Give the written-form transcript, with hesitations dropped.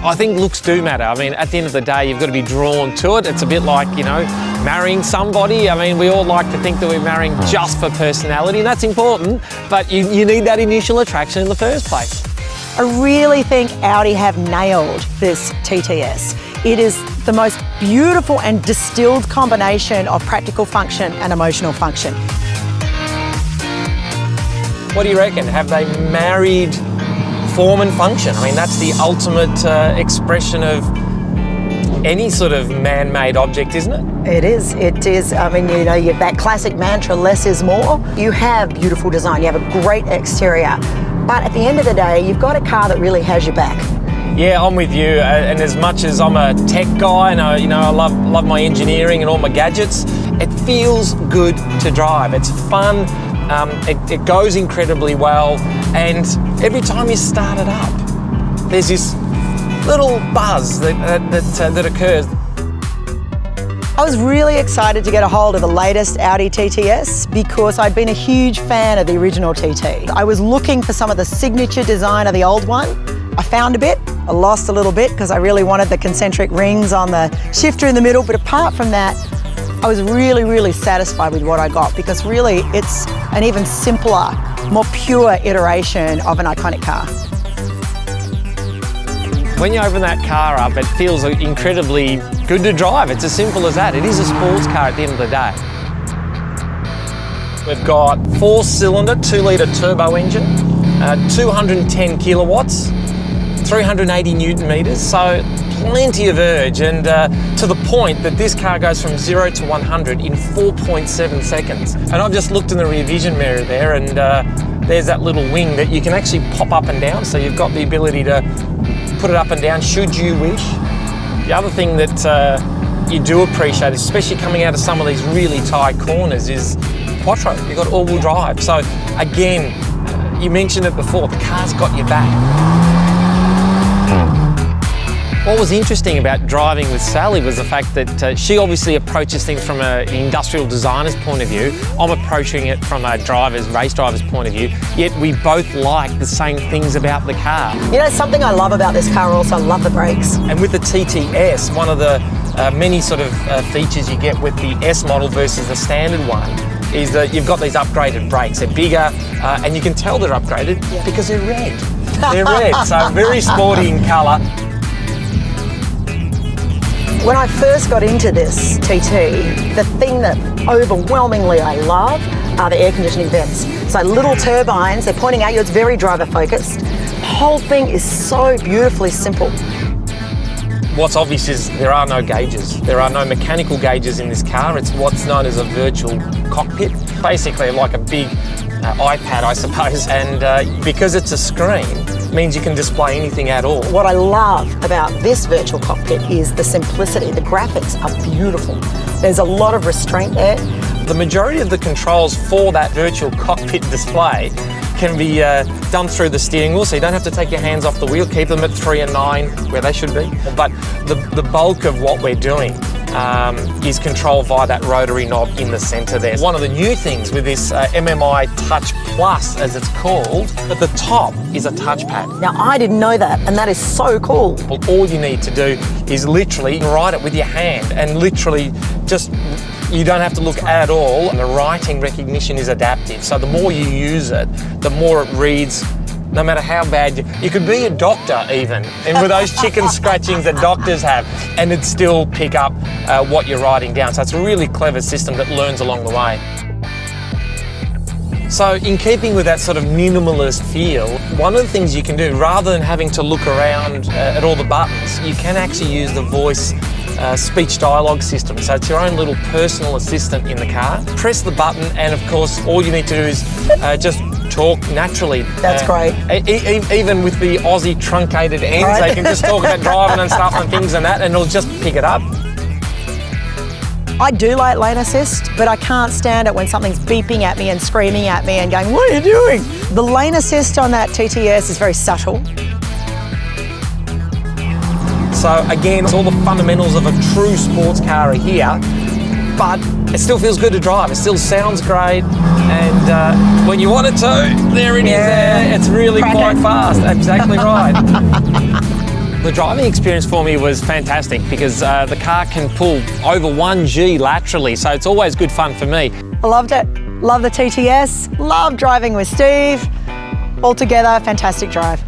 I think looks do matter. I mean, at the end of the day, you've got to be drawn to it. It's a bit like, you know, marrying somebody. I mean, we all like to think that we're marrying just for personality, and that's important, but you need that initial attraction in the first place. I really think Audi have nailed this TTS. It is the most beautiful and distilled combination of practical function and emotional function. What do you reckon? Have they married form and function? I mean, that's the ultimate expression of any sort of man-made object, isn't it? It is. It is. I mean, you know, you have that classic mantra, less is more. You have beautiful design. You have a great exterior. But at the end of the day, you've got a car that really has your back. Yeah, I'm with you. And as much as I'm a tech guy and I love my engineering and all my gadgets, it feels good to drive. It's fun. It goes incredibly well, and every time you start it up, there's this little buzz that occurs. I was really excited to get a hold of the latest Audi TTS because I'd been a huge fan of the original TT. I was looking for some of the signature design of the old one. I found a bit, I lost a little bit because I really wanted the concentric rings on the shifter in the middle, but apart from that, I was really, really satisfied with what I got because really it's an even simpler, more pure iteration of an iconic car. When you open that car up, it feels incredibly good to drive. It's as simple as that. It is a sports car at the end of the day. We've got 4-cylinder, 2-litre turbo engine, 210 kilowatts, 380 Newton meters, so plenty of urge, and to the point that this car goes from 0 to 100 in 4.7 seconds. And I've just looked in the rear vision mirror there, and there's that little wing that you can actually pop up and down, so you've got the ability to put it up and down should you wish. The other thing that you do appreciate, especially coming out of some of these really tight corners, is Quattro. You've got all-wheel drive. So again, you mentioned it before, the car's got your back. What was interesting about driving with Sally was the fact that she obviously approaches things from an industrial designer's point of view. I'm approaching it from a race driver's point of view, yet we both like the same things about the car. You know, something I love about this car also, I love the brakes. And with the TTS, one of the many sort of features you get with the S model versus the standard one is that you've got these upgraded brakes. They're bigger, and you can tell they're upgraded because they're red. They're red, so very sporty in colour. When I first got into this TT, the thing that overwhelmingly I love are the air conditioning vents. So little turbines, they're pointing at you, it's very driver focused. The whole thing is so beautifully simple. What's obvious is there are no gauges. There are no mechanical gauges in this car. It's what's known as a virtual cockpit. Basically like a big iPad, I suppose. And because it's a screen, means you can display anything at all. What I love about this virtual cockpit is the simplicity. The graphics are beautiful. There's a lot of restraint there. The majority of the controls for that virtual cockpit display can be done through the steering wheel, so you don't have to take your hands off the wheel, keep them at 3 and 9 where they should be. But the bulk of what we're doing is controlled via that rotary knob in the centre there. One of the new things with this MMI Touch Plus, as it's called, at the top is a touchpad. Now, I didn't know that, and that is so cool. Well, all you need to do is literally write it with your hand, and literally just, you don't have to look at all. And the writing recognition is adaptive, so the more you use it, the more it reads. No matter how bad you could be a doctor even, and with those chicken scratchings that doctors have, and it'd still pick up what you're writing down. So it's a really clever system that learns along the way. So in keeping with that sort of minimalist feel, one of the things you can do, rather than having to look around at all the buttons, you can actually use the voice speech dialogue system. So it's your own little personal assistant in the car. Press the button, and of course all you need to do is just talk naturally. That's great. Even with the Aussie truncated ends, right. They can just talk about driving and stuff and things and that, and it'll just pick it up. I do like lane assist, but I can't stand it when something's beeping at me and screaming at me and going, what are you doing? The lane assist on that TTS is very subtle. So again, it's all the fundamentals of a true sports car are here, but it still feels good to drive. It still sounds great, and when you want it to, there it is. It's really quite fast. Exactly right. The driving experience for me was fantastic because the car can pull over 1G laterally, so it's always good fun for me. I loved it. Love the TTS. Love driving with Steve. Altogether, fantastic drive.